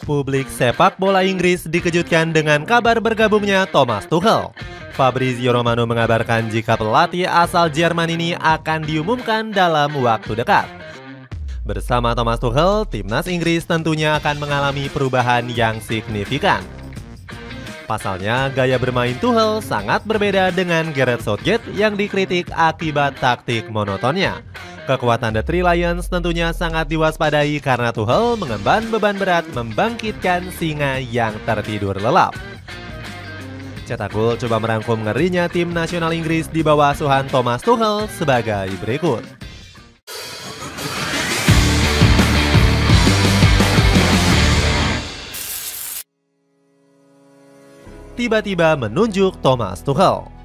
Publik sepak bola Inggris dikejutkan dengan kabar bergabungnya Thomas Tuchel. Fabrizio Romano mengabarkan jika pelatih asal Jerman ini akan diumumkan dalam waktu dekat. Bersama Thomas Tuchel, timnas Inggris tentunya akan mengalami perubahan yang signifikan. Pasalnya, gaya bermain Tuchel sangat berbeda dengan Gareth Southgate yang dikritik akibat taktik monotonnya. Kekuatan The Three Lions tentunya sangat diwaspadai karena Tuchel mengemban beban berat membangkitkan singa yang tertidur lelap. Cetak Gol coba merangkum ngerinya tim nasional Inggris di bawah asuhan Thomas Tuchel sebagai berikut. Tiba-tiba menunjuk Thomas Tuchel.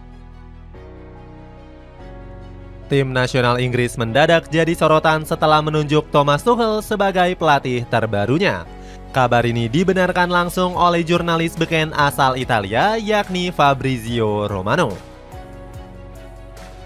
Tim nasional Inggris mendadak jadi sorotan setelah menunjuk Thomas Tuchel sebagai pelatih terbarunya. Kabar ini dibenarkan langsung oleh jurnalis beken asal Italia yakni Fabrizio Romano.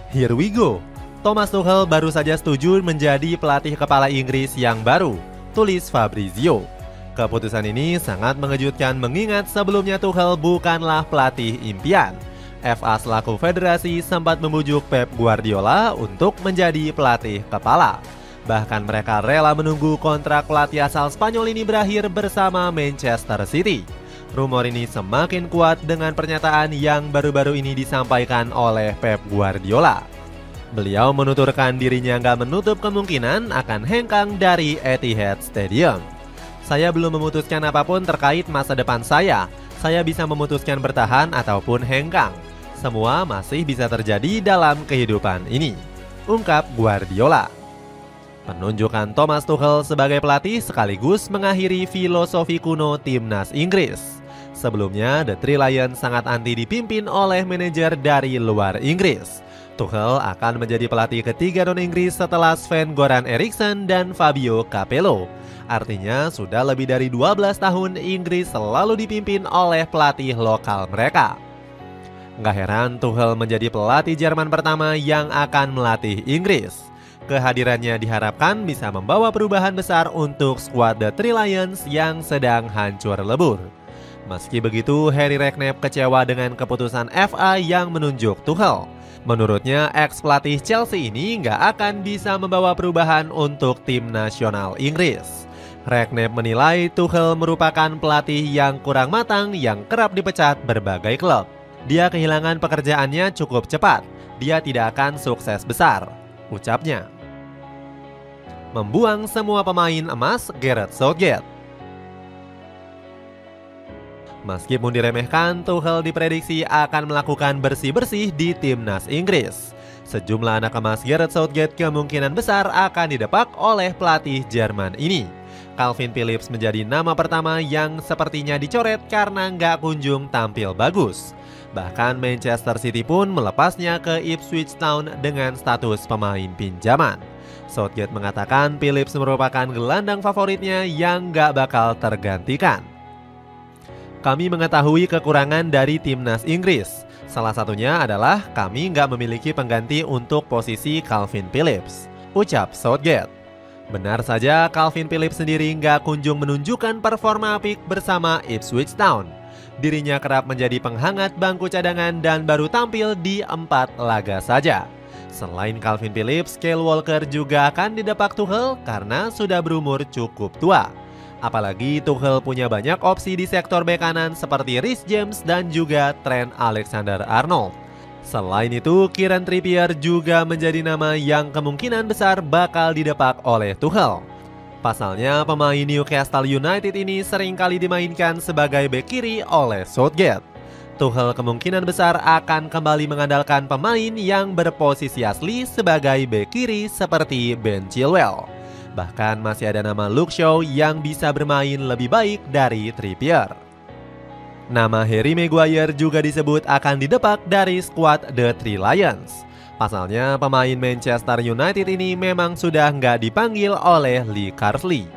Here we go. Thomas Tuchel baru saja setuju menjadi pelatih kepala Inggris yang baru, tulis Fabrizio. Keputusan ini sangat mengejutkan mengingat sebelumnya Tuchel bukanlah pelatih impian. FA selaku federasi sempat membujuk Pep Guardiola untuk menjadi pelatih kepala. Bahkan mereka rela menunggu kontrak pelatih asal Spanyol ini berakhir bersama Manchester City. Rumor ini semakin kuat dengan pernyataan yang baru-baru ini disampaikan oleh Pep Guardiola. Beliau menuturkan dirinya nggak menutup kemungkinan akan hengkang dari Etihad Stadium. Saya belum memutuskan apapun terkait masa depan saya. Saya bisa memutuskan bertahan ataupun hengkang. Semua masih bisa terjadi dalam kehidupan ini, ungkap Guardiola. Penunjukan Thomas Tuchel sebagai pelatih sekaligus mengakhiri filosofi kuno timnas Inggris. Sebelumnya, The Three Lions sangat anti dipimpin oleh manajer dari luar Inggris. Tuchel akan menjadi pelatih ketiga non-Inggris setelah Sven-Goran Eriksson dan Fabio Capello. Artinya, sudah lebih dari 12 tahun Inggris selalu dipimpin oleh pelatih lokal mereka. Nggak heran Tuchel menjadi pelatih Jerman pertama yang akan melatih Inggris. Kehadirannya diharapkan bisa membawa perubahan besar untuk skuad The Three Lions yang sedang hancur lebur. Meski begitu, Harry Redknapp kecewa dengan keputusan FA yang menunjuk Tuchel. Menurutnya, ex-pelatih Chelsea ini nggak akan bisa membawa perubahan untuk tim nasional Inggris. Redknapp menilai Tuchel merupakan pelatih yang kurang matang yang kerap dipecat berbagai klub. Dia kehilangan pekerjaannya cukup cepat. Dia tidak akan sukses besar, ucapnya. Membuang semua pemain emas Gareth Southgate. Meskipun diremehkan, Tuchel diprediksi akan melakukan bersih-bersih di timnas Inggris. Sejumlah anak emas Gareth Southgate kemungkinan besar akan didepak oleh pelatih Jerman ini. Calvin Phillips menjadi nama pertama yang sepertinya dicoret karena nggak kunjung tampil bagus. Bahkan Manchester City pun melepasnya ke Ipswich Town dengan status pemain pinjaman. Southgate mengatakan Phillips merupakan gelandang favoritnya yang nggak bakal tergantikan. Kami mengetahui kekurangan dari timnas Inggris. Salah satunya adalah kami nggak memiliki pengganti untuk posisi Calvin Phillips, ucap Southgate. Benar saja, Calvin Phillips sendiri nggak kunjung menunjukkan performa apik bersama Ipswich Town. Dirinya kerap menjadi penghangat bangku cadangan dan baru tampil di 4 laga saja. Selain Calvin Phillips, Kyle Walker juga akan didepak Tuchel karena sudah berumur cukup tua. Apalagi Tuchel punya banyak opsi di sektor bek kanan seperti Reece James dan juga Trent Alexander-Arnold. Selain itu, Kieran Trippier juga menjadi nama yang kemungkinan besar bakal didepak oleh Tuchel. Pasalnya, pemain Newcastle United ini seringkali dimainkan sebagai bek kiri oleh Southgate. Tuchel kemungkinan besar akan kembali mengandalkan pemain yang berposisi asli sebagai bek kiri seperti Ben Chilwell. Bahkan masih ada nama Luke Shaw yang bisa bermain lebih baik dari Trippier. Nama Harry Maguire juga disebut akan didepak dari skuad The Three Lions. Pasalnya pemain Manchester United ini memang sudah nggak dipanggil oleh Lee Carsley.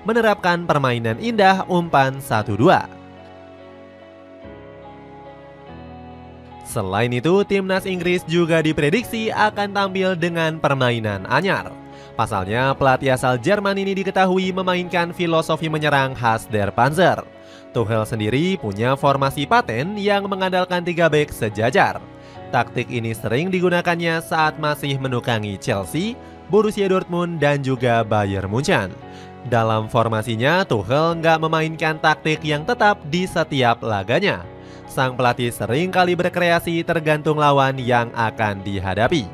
Menerapkan permainan indah umpan 1-2. Selain itu, timnas Inggris juga diprediksi akan tampil dengan permainan anyar. Pasalnya, pelatih asal Jerman ini diketahui memainkan filosofi menyerang khas Der Panzer. Tuchel sendiri punya formasi paten yang mengandalkan 3 bek sejajar. Taktik ini sering digunakannya saat masih menukangi Chelsea, Borussia Dortmund, dan juga Bayern Munchen. Dalam formasinya, Tuchel nggak memainkan taktik yang tetap di setiap laganya. Sang pelatih sering kali berkreasi tergantung lawan yang akan dihadapi.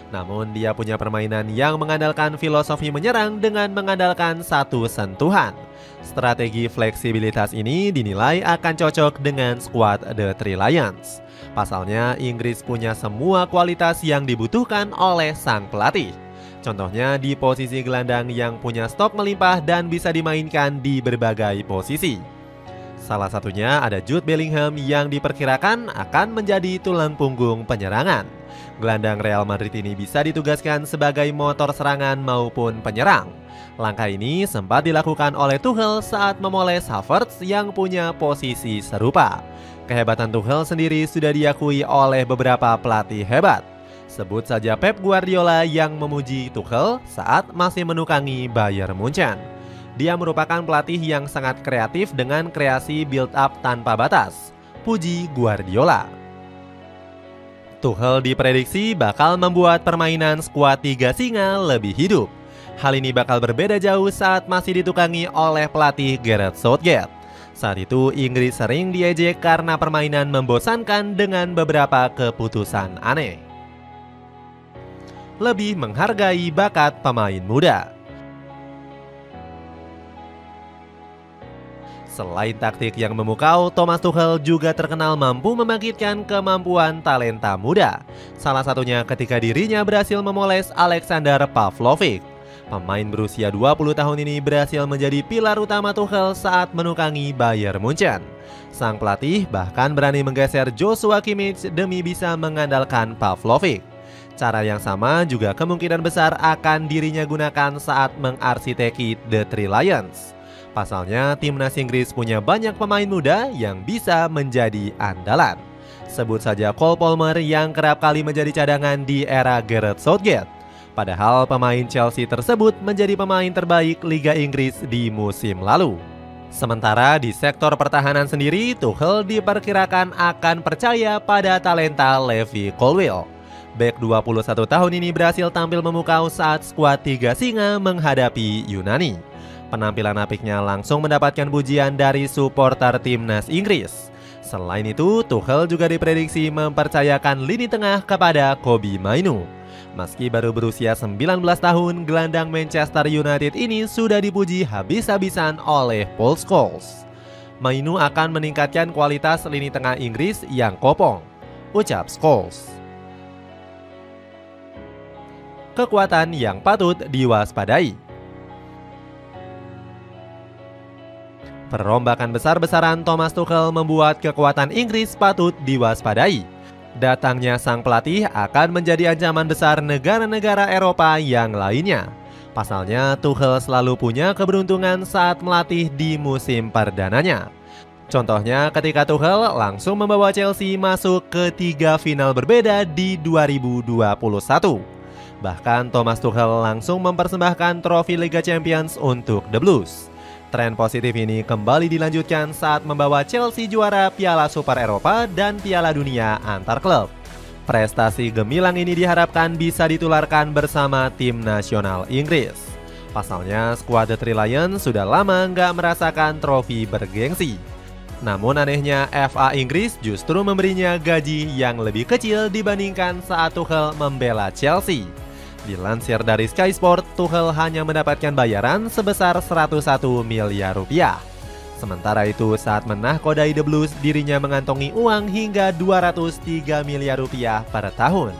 Namun dia punya permainan yang mengandalkan filosofi menyerang dengan mengandalkan satu sentuhan. Strategi fleksibilitas ini dinilai akan cocok dengan skuad The Three Lions. Pasalnya Inggris punya semua kualitas yang dibutuhkan oleh sang pelatih. Contohnya di posisi gelandang yang punya stok melimpah dan bisa dimainkan di berbagai posisi. Salah satunya ada Jude Bellingham yang diperkirakan akan menjadi tulang punggung penyerangan. Gelandang Real Madrid ini bisa ditugaskan sebagai motor serangan maupun penyerang. Langkah ini sempat dilakukan oleh Tuchel saat memoles Havertz yang punya posisi serupa. Kehebatan Tuchel sendiri sudah diakui oleh beberapa pelatih hebat. Sebut saja Pep Guardiola yang memuji Tuchel saat masih menukangi Bayern Munchen. Dia merupakan pelatih yang sangat kreatif dengan kreasi build up tanpa batas. Puji Guardiola. Tuchel diprediksi bakal membuat permainan skuad 3 singa lebih hidup. Hal ini bakal berbeda jauh saat masih ditukangi oleh pelatih Gareth Southgate. Saat itu Inggris sering diejek karena permainan membosankan dengan beberapa keputusan aneh. Lebih menghargai bakat pemain muda. Selain taktik yang memukau, Thomas Tuchel juga terkenal mampu membangkitkan kemampuan talenta muda. Salah satunya ketika dirinya berhasil memoles Alexander Pavlovic. Pemain berusia 20 tahun ini berhasil menjadi pilar utama Tuchel saat menukangi Bayern Munchen. Sang pelatih bahkan berani menggeser Joshua Kimmich demi bisa mengandalkan Pavlovic. Cara yang sama juga kemungkinan besar akan dirinya gunakan saat mengarsiteki The Three Lions. Pasalnya, timnas Inggris punya banyak pemain muda yang bisa menjadi andalan. Sebut saja Cole Palmer yang kerap kali menjadi cadangan di era Gareth Southgate. Padahal pemain Chelsea tersebut menjadi pemain terbaik Liga Inggris di musim lalu. Sementara di sektor pertahanan sendiri, Tuchel diperkirakan akan percaya pada talenta Levi Colwill. Bek 21 tahun ini berhasil tampil memukau saat skuad 3 singa menghadapi Yunani. Penampilan apiknya langsung mendapatkan pujian dari supporter timnas Inggris. Selain itu, Tuchel juga diprediksi mempercayakan lini tengah kepada Kobbie Mainoo. Meski baru berusia 19 tahun, gelandang Manchester United ini sudah dipuji habis-habisan oleh Paul Scholes. Mainoo akan meningkatkan kualitas lini tengah Inggris yang kopong, ucap Scholes. Kekuatan yang patut diwaspadai. Perombakan besar-besaran Thomas Tuchel membuat kekuatan Inggris patut diwaspadai. Datangnya sang pelatih akan menjadi ancaman besar negara-negara Eropa yang lainnya. Pasalnya, Tuchel selalu punya keberuntungan saat melatih di musim perdananya. Contohnya ketika Tuchel langsung membawa Chelsea masuk ke 3 final berbeda di 2021. Bahkan Thomas Tuchel langsung mempersembahkan trofi Liga Champions untuk The Blues. Tren positif ini kembali dilanjutkan saat membawa Chelsea juara Piala Super Eropa dan Piala Dunia antar klub. Prestasi gemilang ini diharapkan bisa ditularkan bersama tim nasional Inggris. Pasalnya, skuad The Three Lions sudah lama nggak merasakan trofi bergengsi. Namun anehnya FA Inggris justru memberinya gaji yang lebih kecil dibandingkan saat Tuchel membela Chelsea. Dilansir dari Sky Sport, Tuchel hanya mendapatkan bayaran sebesar 101 miliar rupiah. Sementara itu saat menahkodai The Blues, dirinya mengantongi uang hingga 203 miliar rupiah per tahun.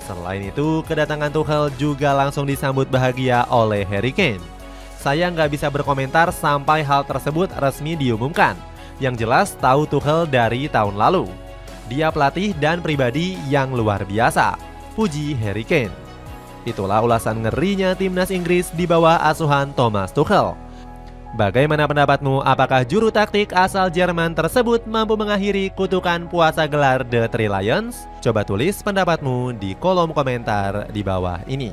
Selain itu, kedatangan Tuchel juga langsung disambut bahagia oleh Harry Kane. Saya nggak bisa berkomentar sampai hal tersebut resmi diumumkan. Yang jelas tahu Tuchel dari tahun lalu. Dia pelatih dan pribadi yang luar biasa, puji Harry Kane. Itulah ulasan ngerinya timnas Inggris di bawah asuhan Thomas Tuchel. Bagaimana pendapatmu? Apakah juru taktik asal Jerman tersebut mampu mengakhiri kutukan puasa gelar The Three Lions? Coba tulis pendapatmu di kolom komentar di bawah ini.